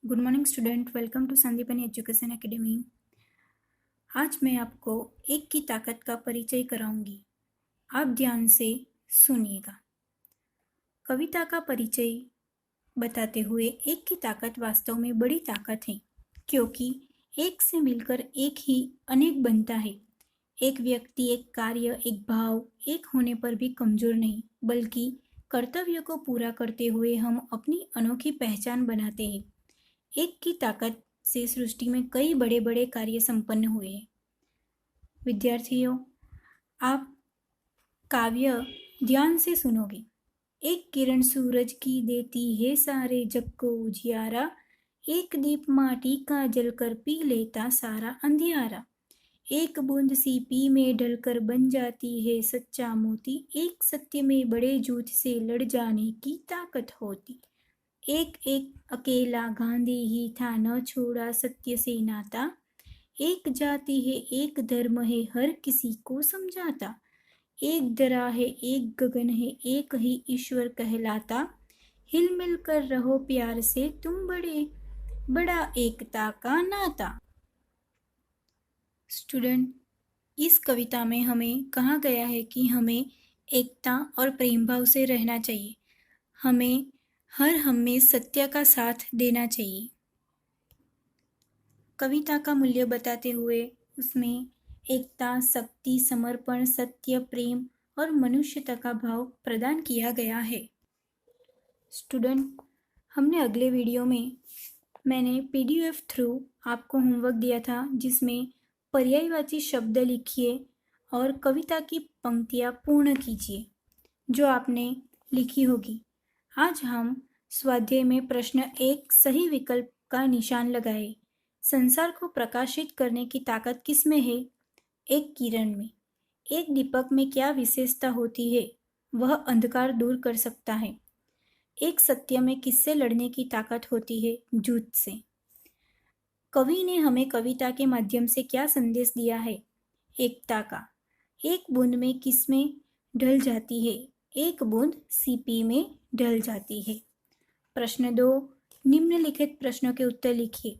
Good morning student, welcome to Sandipani education academy. आज मैं आपको एक की ताकत का परिचय कराऊंगी। आप ध्यान से सुनिएगा। कविता का परिचय बताते हुए, एक की ताकत वास्तव में बड़ी ताकत है, क्योंकि एक से मिलकर एक ही अनेक बनता है। एक व्यक्ति, एक कार्य, एक भाव एक होने पर भी कमजोर नहीं, बल्कि कर्तव्य को पूरा करते हुए हम अपनी अनोखी पहचान बनाते हैं। एक की ताकत से सृष्टि में कई बड़े बड़े कार्य संपन्न हुए हैं। विद्यार्थियों, आप काव्य ध्यान से सुनोगे। एक किरण सूरज की देती है सारे जग को उजियारा, एक दीप माटी का जलकर पी लेता सारा अंधियारा, एक बूंद सी पी में ढलकर बन जाती है सच्चा मोती, एक सत्य में बड़े झूठ से लड़ जाने की ताकत होती। एक एक अकेला गांधी ही था, न छोड़ा सत्य से नाता, एक जाति है एक धर्म है हर किसी को समझाता, एक दरा है एक गगन है एक ही ईश्वर कहलाता, हिल मिल कर रहो प्यार से तुम बड़ा एकता का नाता। स्टूडेंट, इस कविता में हमें कहा गया है कि हमें एकता और प्रेम भाव से रहना चाहिए। हमें हर हमें सत्य का साथ देना चाहिए। कविता का मूल्य बताते हुए उसमें एकता, शक्ति, समर्पण, सत्य, प्रेम और मनुष्यता का भाव प्रदान किया गया है। स्टूडेंट, हमने अगले वीडियो में मैंने पीडीएफ थ्रू आपको होमवर्क दिया था, जिसमें पर्यायवाची शब्द लिखिए और कविता की पंक्तियाँ पूर्ण कीजिए जो आपने लिखी होगी। आज हम स्वाध्याय में प्रश्न 1 सही विकल्प का निशान लगाए। संसार को प्रकाशित करने की ताकत किसमें है? एक किरण में। एक दीपक में क्या विशेषता होती है? वह अंधकार दूर कर सकता है। एक सत्य में किससे लड़ने की ताकत होती है? झूठ से। कवि ने हमें कविता के माध्यम से क्या संदेश दिया है? एकता का। एक बूंद में किसमें ढल जाती है? एक बूंद सीपी में ढल जाती है। प्रश्न 2, निम्नलिखित प्रश्नों के उत्तर लिखिए।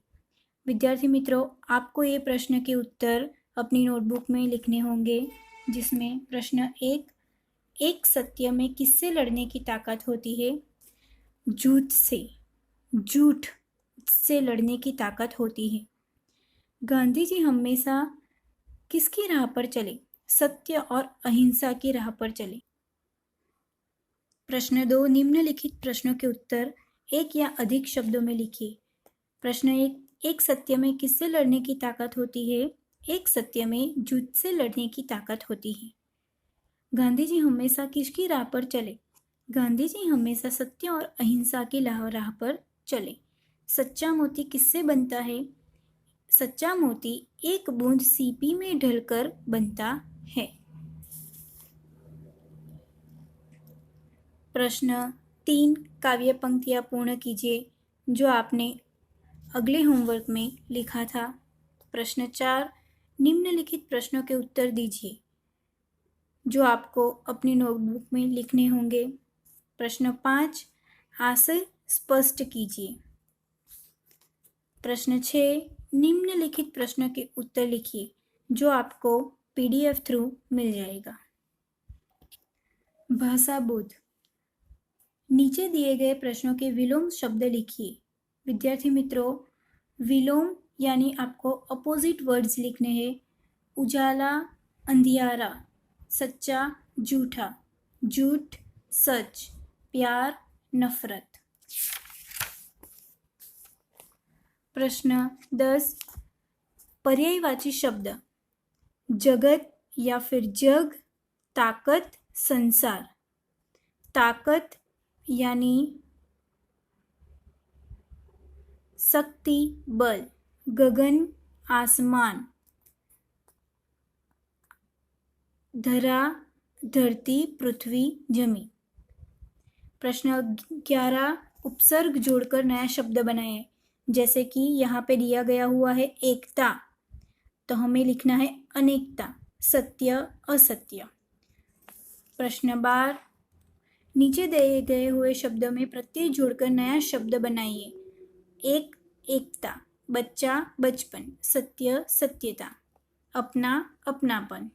विद्यार्थी मित्रों, आपको ये प्रश्न के उत्तर अपनी नोटबुक में लिखने होंगे, जिसमें प्रश्न 1, एक सत्य में किससे लड़ने की ताकत होती है? झूठ से। झूठ से लड़ने की ताकत होती है। गांधी जी हमेशा किसकी राह पर चले? सत्य और अहिंसा की राह पर चले। प्रश्न 2, निम्नलिखित प्रश्नों के उत्तर एक या अधिक शब्दों में लिखिए। प्रश्न 1, एक सत्य में किससे लड़ने की ताकत होती है? एक सत्य में झूठ से लड़ने की ताकत होती है। गांधी जी हमेशा किसकी राह पर चले? गांधी जी हमेशा सत्य और अहिंसा की राह पर चले। सच्चा मोती किससे बनता है? सच्चा मोती एक बूंद सीपी में ढलकर बनता है। प्रश्न 3, काव्य पंक्तियाँ पूर्ण कीजिए जो आपने अगले होमवर्क में लिखा था। प्रश्न 4, निम्नलिखित प्रश्नों के उत्तर दीजिए जो आपको अपनी नोटबुक में लिखने होंगे। प्रश्न 5, आशय स्पष्ट कीजिए। प्रश्न 6, निम्नलिखित प्रश्नों के उत्तर लिखिए जो आपको पीडीएफ थ्रू मिल जाएगा। भाषा बोध। नीचे दिए गए प्रश्नों के विलोम शब्द लिखिए। विद्यार्थी मित्रों, विलोम यानी आपको अपोजिट वर्ड्स लिखने हैं। उजाला, अंधियारा, सच्चा, झूठा, झूठ, सच, प्यार, नफरत। प्रश्न 10, पर्यायवाची शब्द। जगत या फिर जग, ताकत, संसार। ताकत यानी शक्ति, बल। गगन, आसमान। धरा, धरती, पृथ्वी, जमीन। प्रश्न 11, उपसर्ग जोड़कर नया शब्द बनाए। जैसे कि यहाँ पे दिया गया हुआ है एकता, तो हमें लिखना है अनेकता। सत्य, असत्य। प्रश्न 12, नीचे दिए गए हुए शब्दों में प्रत्यय जोड़कर नया शब्द बनाइए। एक एकता, बच्चा बचपन, सत्य सत्यता, अपना अपनापन।